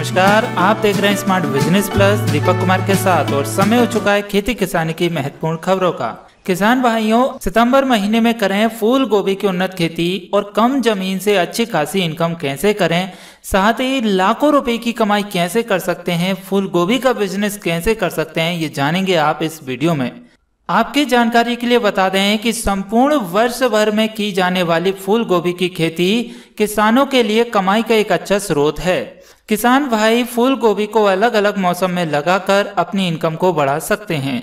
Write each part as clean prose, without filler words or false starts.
नमस्कार, आप देख रहे हैं smart business plus Deepak Kumar के साथ और समय हो चुका है खेती किसानी की महत्वपूर्ण खबरों का। किसान भाइयों, सितंबर महीने में करें फूल गोभी की उन्नत खेती और कम जमीन से अच्छी खासी इनकम कैसे करें, साथ ही लाखों रुपए की कमाई कैसे कर सकते हैं, फूल गोभी का बिजनेस कैसे कर सकते हैं, ये जानेंगे आप इस वीडियो में। आपकी जानकारी के लिए बता दें कि संपूर्ण वर्ष भर में की जाने वाली फूल गोभी की खेती किसानों के लिए कमाई का एक अच्छा स्रोत है। किसान भाई फूल गोभी को अलग अलग मौसम में लगाकर अपनी इनकम को बढ़ा सकते हैं।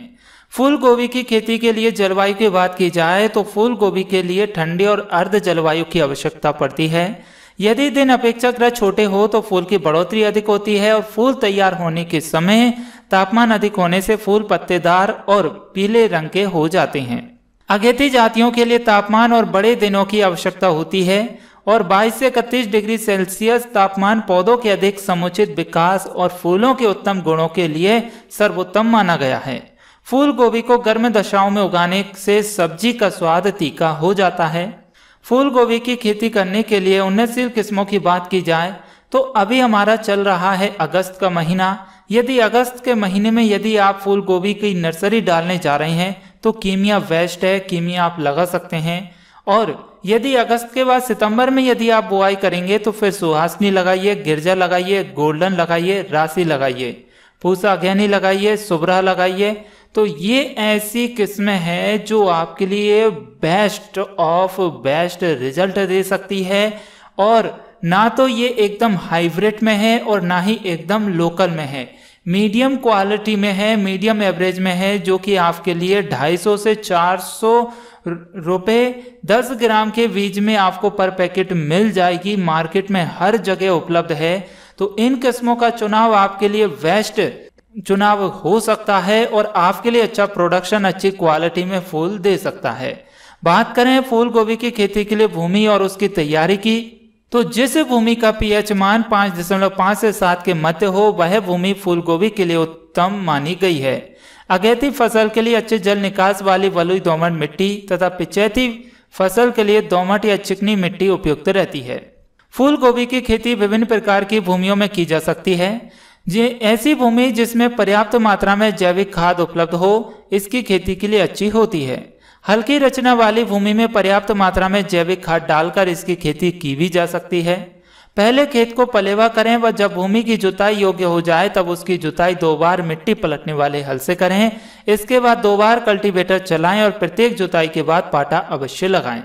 फूल गोभी की खेती के लिए जलवायु की बात की जाए तो फूल गोभी के लिए ठंडी और अर्ध जलवायु की आवश्यकता पड़ती है। यदि दिन अपेक्षाकृत छोटे हो तो फूल की बढ़ोतरी अधिक होती है और फूल तैयार होने के समय तापमान अधिक होने से फूल पत्तेदार और पीले रंग के हो जाते हैं। अगेती जातियों के लिए तापमान और बड़े दिनों की आवश्यकता होती है और 22 से 31 डिग्री सेल्सियस तापमान पौधों के अधिक समुचित विकास और फूलों के उत्तम गुणों के लिए सर्वोत्तम माना गया है। फूल गोभी को गर्म दशाओं में उगाने से सब्जी का स्वाद तीखा हो जाता है। फूल गोभी की खेती करने के लिए उन्नतशील किस्मों की बात की जाए तो अभी हमारा चल रहा है अगस्त का महीना। यदि अगस्त के महीने में यदि आप फूल गोभी की नर्सरी डालने जा रहे हैं तो कीमिया वेस्ट है, कीमिया आप लगा सकते हैं। और यदि अगस्त के बाद सितंबर में यदि आप बुआई करेंगे तो फिर सुहासनी लगाइए, गिरजा लगाइए, गोल्डन लगाइए, राशि लगाइए, पूसा अगेनी लगाइए, सुब्रा लगाइए। तो ये ऐसी किस्में हैं जो आपके लिए बेस्ट ऑफ बेस्ट रिजल्ट दे सकती है और ना तो ये एकदम हाइब्रिड में है और ना ही एकदम लोकल में है, मीडियम क्वालिटी में है, मीडियम एवरेज में है, जो कि आपके लिए 250 से 400 रुपए 10 ग्राम के बीज में आपको पर पैकेट मिल जाएगी। मार्केट में हर जगह उपलब्ध है। तो इन किस्मों का चुनाव आपके लिए बेस्ट चुनाव हो सकता है और आपके लिए अच्छा प्रोडक्शन, अच्छी क्वालिटी में फूल दे सकता है। बात करें फूल गोभी की खेती के लिए भूमि और उसकी तैयारी की तो जिस भूमि का पीएच मान 5.5 से 7 के मध्य हो वह भूमि फूल गोभी के लिए उत्तम मानी गई है। अगेती फसल के लिए अच्छे जल निकास वाली बलुई दोमट मिट्टी तथा पिचैती फसल के लिए दोमट या चिकनी मिट्टी उपयुक्त रहती है। फूल गोभी की खेती विभिन्न प्रकार की भूमियों में की जा सकती है। ऐसी भूमि जिसमें पर्याप्त मात्रा में जैविक खाद उपलब्ध हो इसकी खेती के लिए अच्छी होती है। हल्की रचना वाली भूमि में पर्याप्त मात्रा में जैविक खाद डालकर इसकी खेती की भी जा सकती है। पहले खेत को पलेवा करें व जब भूमि की जुताई योग्य हो जाए तब उसकी जुताई 2 बार मिट्टी पलटने वाले हल से करें। इसके बाद 2 बार कल्टीवेटर चलाएं और प्रत्येक जुताई के बाद पाटा अवश्य लगाएं।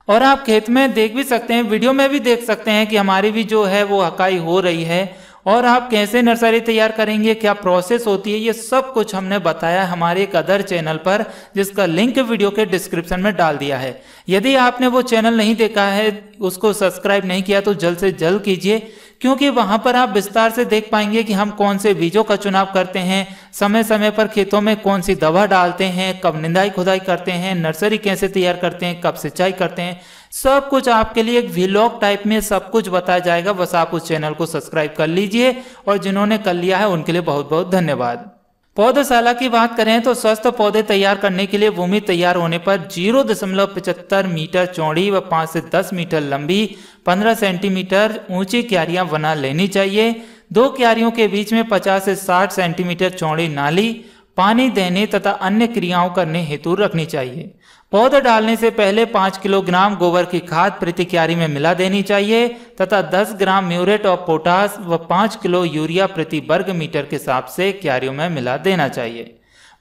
और आप खेत में देख भी सकते हैं, वीडियो में भी देख सकते हैं कि हमारी भी जो है वो हकाई हो रही है। और आप कैसे नर्सरी तैयार करेंगे, क्या प्रोसेस होती है, ये सब कुछ हमने बताया हमारे एक अदर चैनल पर जिसका लिंक वीडियो के डिस्क्रिप्शन में डाल दिया है। यदि आपने वो चैनल नहीं देखा है, उसको सब्सक्राइब नहीं किया तो जल्द से जल्द कीजिए, क्योंकि वहां पर आप विस्तार से देख पाएंगे कि हम कौन से बीजों का चुनाव करते हैं, समय समय पर खेतों में कौन सी दवा डालते हैं, कब निंदाई खुदाई करते हैं, नर्सरी कैसे तैयार करते हैं, कब सिंचाई करते हैं, सब कुछ आपके लिए एक व्लॉग टाइप में सब कुछ बताया जाएगा। बस आप उस चैनल को सब्सक्राइब कर लीजिए और जिन्होंने कर लिया है उनके लिए बहुत बहुत धन्यवाद। पौधशाला की बात करें तो स्वस्थ पौधे तैयार करने के लिए भूमि तैयार होने पर 0.75 मीटर चौड़ी व 5 से 10 मीटर लंबी 15 सेंटीमीटर ऊंची क्यारियां बना लेनी चाहिए। 2 क्यारियों के बीच में 50 से 60 सेंटीमीटर चौड़ी नाली पानी देने तथा अन्य क्रियाओं करने हेतु रखनी चाहिए। पौधा डालने से पहले 5 किलोग्राम गोबर की खाद प्रति क्यारी में मिला देनी चाहिए तथा 10 ग्राम म्यूरेट ऑफ पोटास व 5 किलो यूरिया प्रति वर्ग मीटर के हिसाब से क्यारियों में मिला देना चाहिए।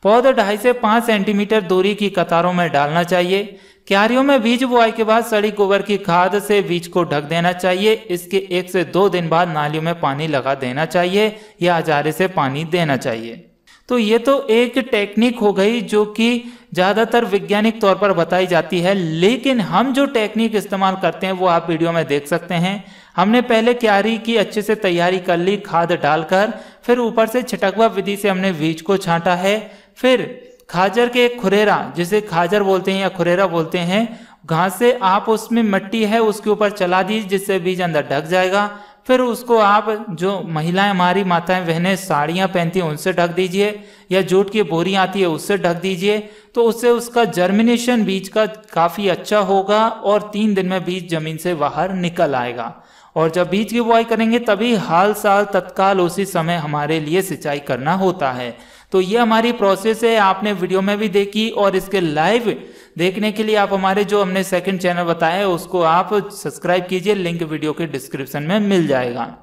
पौधा 2.5 से 5 सेंटीमीटर दूरी की कतारों में डालना चाहिए। क्यारियों में बीज बुआई के बाद सड़ी गोबर की खाद से बीज को ढक देना चाहिए। इसके 1 से 2 दिन बाद नालियों में पानी लगा देना चाहिए या अजारे से पानी देना चाहिए। तो ये तो एक टेक्निक हो गई जो कि ज़्यादातर वैज्ञानिक तौर पर बताई जाती है, लेकिन हम जो टेक्निक इस्तेमाल करते हैं वो आप वीडियो में देख सकते हैं। हमने पहले क्यारी की अच्छे से तैयारी कर ली खाद डालकर, फिर ऊपर से छिटकवा विधि से हमने बीज को छांटा है। फिर खाजर के खुरेरा, जिसे खाजर बोलते हैं या खुरेरा बोलते हैं, घास से आप उसमें मिट्टी है उसके ऊपर चला दीजिए जिससे बीज अंदर ढक जाएगा। फिर उसको आप जो महिलाएं हमारी माताएं बहनें साड़ियां पहनती हैं उनसे ढक दीजिए या जूट की बोरी आती है उससे ढक दीजिए। तो उससे उसका जर्मिनेशन बीज का काफ़ी अच्छा होगा और 3 दिन में बीज जमीन से बाहर निकल आएगा। और जब बीज की बुआई करेंगे तभी हाल साल तत्काल उसी समय हमारे लिए सिंचाई करना होता है। तो ये हमारी प्रोसेस है, आपने वीडियो में भी देखी, और इसके लाइव देखने के लिए आप हमारे जो हमने सेकंड चैनल बताया है उसको आप सब्सक्राइब कीजिए, लिंक वीडियो के डिस्क्रिप्शन में मिल जाएगा।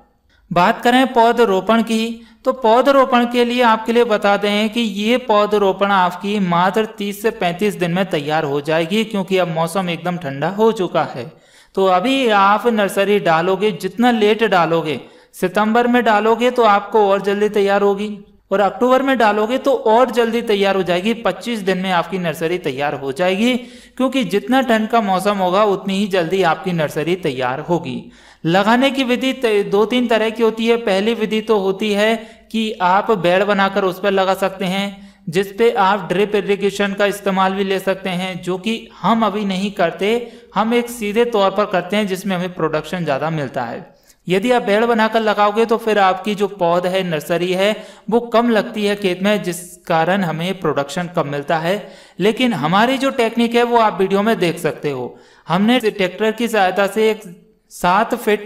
बात करें पौधरोपण की, तो पौधरोपण के लिए आपके लिए बता दें कि ये पौधरोपण आपकी मात्र 30 से 35 दिन में तैयार हो जाएगी, क्योंकि अब मौसम एकदम ठंडा हो चुका है। तो अभी आप नर्सरी डालोगे, जितना लेट डालोगे, सितंबर में डालोगे तो आपको और जल्दी तैयार होगी, और अक्टूबर में डालोगे तो और जल्दी तैयार हो जाएगी। 25 दिन में आपकी नर्सरी तैयार हो जाएगी, क्योंकि जितना ठंड का मौसम होगा उतनी ही जल्दी आपकी नर्सरी तैयार होगी। लगाने की विधि 2-3 तरह की होती है। पहली विधि तो होती है कि आप बेड बनाकर उस पर लगा सकते हैं, जिस पे आप ड्रिप इरिगेशन का इस्तेमाल भी ले सकते हैं, जो कि हम अभी नहीं करते। हम एक सीधे तौर पर करते हैं जिसमें हमें प्रोडक्शन ज़्यादा मिलता है। यदि आप बेड बनाकर लगाओगे तो फिर आपकी जो पौध है, नर्सरी है, वो कम लगती है खेत में, जिस कारण हमें प्रोडक्शन कम मिलता है। लेकिन हमारी जो टेक्निक है वो आप वीडियो में देख सकते हो। हमने ट्रैक्टर की सहायता से एक 7 फीट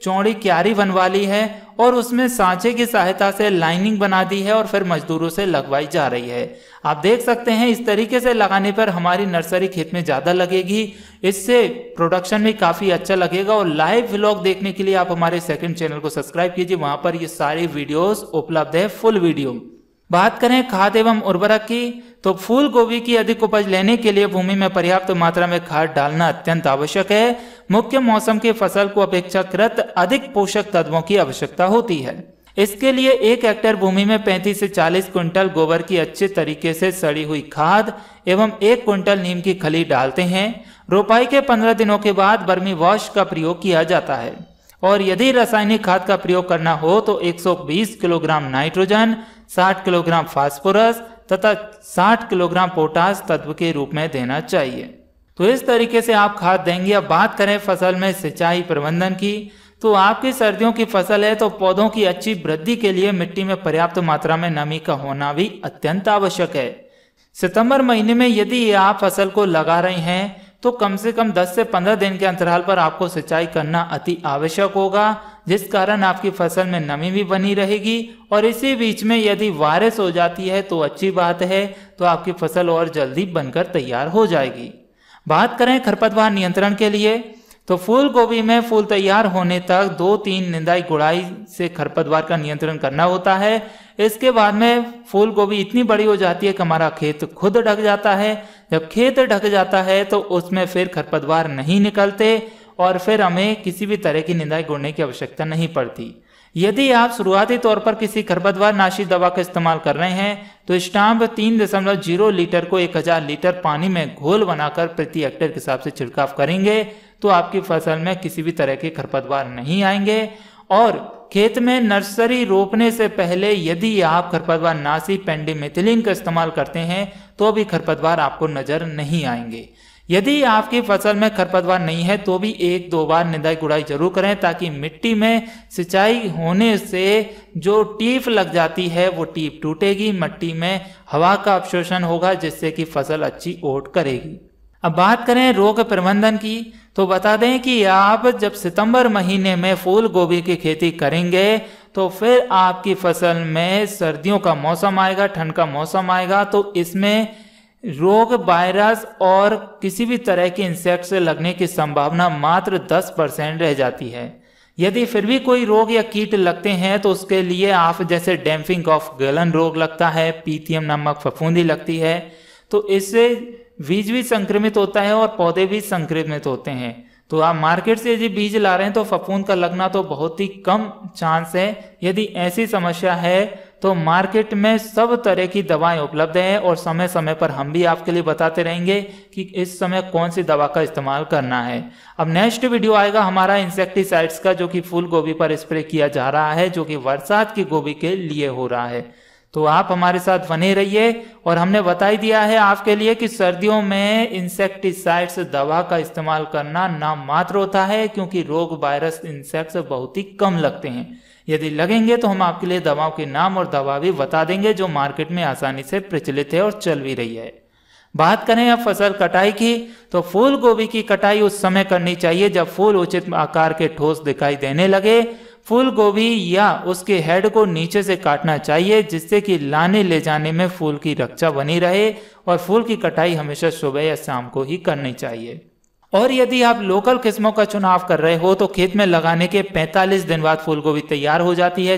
चौड़ी क्यारी बनवा ली है और उसमें सांचे की सहायता से लाइनिंग बना दी है और फिर मजदूरों से लगवाई जा रही है। आप देख सकते हैं इस तरीके से लगाने पर हमारी नर्सरी खेत में ज़्यादा लगेगी, इससे प्रोडक्शन भी काफ़ी अच्छा लगेगा। और लाइव व्लॉग देखने के लिए आप हमारे सेकंड चैनल को सब्सक्राइब कीजिए, वहां पर ये सारी वीडियोस उपलब्ध है, फुल वीडियो। बात करें खाद एवं उर्वरक की, तो फूल गोभी की अधिक उपज लेने के लिए भूमि में पर्याप्त मात्रा में खाद डालना अत्यंत आवश्यक है। मुख्य मौसम की फसल को अपेक्षाकृत अधिक पोषक तत्वों की आवश्यकता होती है। इसके लिए 1 हेक्टेयर भूमि में 35 से 40 क्विंटल गोबर की अच्छे तरीके से सड़ी हुई खाद एवं 1 क्विंटल नीम की खली डालते हैं। रोपाई के 15 दिनों के बाद वर्मी वॉश का प्रयोग किया जाता है, और यदि रासायनिक खाद का प्रयोग करना हो तो 120 किलोग्राम नाइट्रोजन, 60 किलोग्राम फास्फोरस तथा 60 किलोग्राम पोटास तत्व के रूप में देना चाहिए। तो इस तरीके से आप खाद देंगे। अब बात करें फसल में सिंचाई प्रबंधन की, तो आपकी सर्दियों की फसल है तो पौधों की अच्छी वृद्धि के लिए मिट्टी में पर्याप्त मात्रा में नमी का होना भी अत्यंत आवश्यक है। सितंबर महीने में यदि आप फसल को लगा रहे हैं तो कम से कम 10 से 15 दिन के अंतराल पर आपको सिंचाई करना अति आवश्यक होगा, जिस कारण आपकी फसल में नमी भी बनी रहेगी। और इसी बीच में यदि बारिश हो जाती है तो अच्छी बात है, तो आपकी फसल और जल्दी बनकर तैयार हो जाएगी। बात करें खरपतवार नियंत्रण के लिए, तो फूल गोभी में फूल तैयार होने तक 2-3 निंदाई गुड़ाई से खरपतवार का नियंत्रण करना होता है। इसके बाद में फूल गोभी इतनी बड़ी हो जाती है कि हमारा खेत खुद ढक जाता है। जब खेत ढक जाता है तो उसमें फिर खरपतवार नहीं निकलते और फिर हमें किसी भी तरह की निंदाई गुड़ने की आवश्यकता नहीं पड़ती। यदि आप शुरुआती तौर पर किसी खरपतवार नाशी दवा का इस्तेमाल कर रहे हैं तो स्टाम्प 3.0 लीटर को 1000 लीटर पानी में घोल बनाकर प्रति हेक्टेयर के हिसाब से छिड़काव करेंगे तो आपकी फसल में किसी भी तरह के खरपतवार नहीं आएंगे। और खेत में नर्सरी रोपने से पहले यदि आप खरपतवार नाशी पेंडिमेथिलिन का इस्तेमाल करते हैं तो भी खरपतवार आपको नजर नहीं आएंगे। यदि आपकी फसल में खरपतवार नहीं है तो भी 1-2 बार निदाई गुड़ाई जरूर करें, ताकि मिट्टी में सिंचाई होने से जो टीप लग जाती है वो टीप टूटेगी, मिट्टी में हवा का अवशोषण होगा, जिससे कि फसल अच्छी ओट करेगी। अब बात करें रोग प्रबंधन की, तो बता दें कि आप जब सितंबर महीने में फूल गोभी की खेती करेंगे तो फिर आपकी फसल में सर्दियों का मौसम आएगा, ठंड का मौसम आएगा, तो इसमें रोग, वायरस और किसी भी तरह के इंसेक्ट से लगने की संभावना मात्र 10% रह जाती है। यदि फिर भी कोई रोग या कीट लगते हैं तो उसके लिए आप जैसे डैम्पिंग ऑफ गलन रोग लगता है, पीथियम नामक फफूंदी लगती है, तो इससे बीज भी संक्रमित होता है और पौधे भी संक्रमित होते हैं। तो आप मार्केट से यदि बीज ला रहे हैं तो फफूंद का लगना तो बहुत ही कम चांस है। यदि ऐसी समस्या है तो मार्केट में सब तरह की दवाएं उपलब्ध हैं और समय समय पर हम भी आपके लिए बताते रहेंगे कि इस समय कौन सी दवा का इस्तेमाल करना है। अब नेक्स्ट वीडियो आएगा हमारा इंसेक्टिसाइड्स का, जो कि फूल गोभी पर स्प्रे किया जा रहा है, जो कि बरसात की गोभी के लिए हो रहा है। तो आप हमारे साथ बने रहिए। और हमने बता ही दिया है आपके लिए कि सर्दियों में इंसेक्टिसाइड्स दवा का इस्तेमाल करना नाम मात्र होता है, क्योंकि रोग, वायरस, इंसेक्ट्स बहुत ही कम लगते हैं। यदि लगेंगे तो हम आपके लिए दवाओं के नाम और दवा भी बता देंगे जो मार्केट में आसानी से प्रचलित है और चल भी रही है। बात करें अब फसल कटाई की, तो फूल गोभी की कटाई उस समय करनी चाहिए जब फूल उचित आकार के ठोस दिखाई देने लगे। फूल गोभी या उसके हेड को नीचे से काटना चाहिए जिससे कि लाने ले जाने में फूल की रक्षा बनी रहे, और फूल की कटाई हमेशा सुबह या शाम को ही करनी चाहिए। और यदि आप लोकल किस्मों का चुनाव कर रहे हो तो खेत में लगाने के 45 दिन बाद फूल गोभी तैयार हो जाती है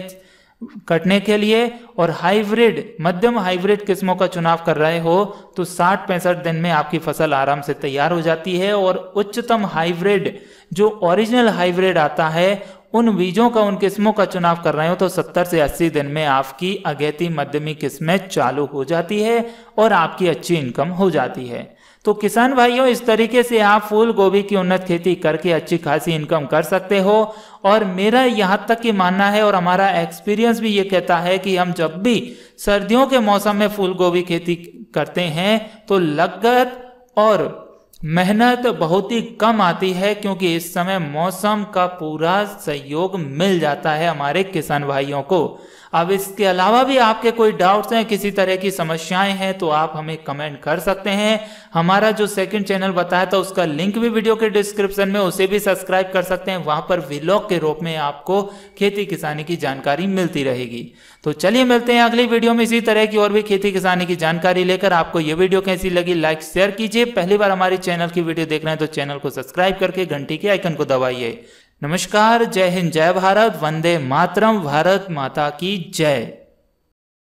कटने के लिए, और हाइब्रिड मध्यम हाइब्रिड किस्मों का चुनाव कर रहे हो तो 60-65 दिन में आपकी फसल आराम से तैयार हो जाती है। और उच्चतम हाइब्रिड जो ओरिजिनल हाइब्रिड आता है उन बीजों का, उन किस्मों का चुनाव कर रहे हो तो 70 से 80 दिन में आपकी अगेती मध्यमी किस्में चालू हो जाती है और आपकी अच्छी इनकम हो जाती है। तो किसान भाइयों, इस तरीके से आप फूल गोभी की उन्नत खेती करके अच्छी खासी इनकम कर सकते हो। और मेरा यहाँ तक कि मानना है और हमारा एक्सपीरियंस भी ये कहता है कि हम जब भी सर्दियों के मौसम में फूल गोभी खेती करते हैं तो लागत और मेहनत बहुत ही कम आती है, क्योंकि इस समय मौसम का पूरा सहयोग मिल जाता है हमारे किसान भाइयों को। अब इसके अलावा भी आपके कोई डाउट्स हैं, किसी तरह की समस्याएं हैं तो आप हमें कमेंट कर सकते हैं। हमारा जो सेकंड चैनल बताया था उसका लिंक भी वीडियो के डिस्क्रिप्शन में, उसे भी सब्सक्राइब कर सकते हैं। वहां पर व्लॉग के रूप में आपको खेती किसानी की जानकारी मिलती रहेगी। तो चलिए मिलते हैं अगली वीडियो में इसी तरह की और भी खेती किसानी की जानकारी लेकर। आपको ये वीडियो कैसी लगी लाइक शेयर कीजिए। पहली बार हमारे चैनल की वीडियो देख रहे हैं तो चैनल को सब्सक्राइब करके घंटी के आइकन को दबाइए। नमस्कार, जय हिंद, जय भारत, वंदे मातरम, भारत माता की जय।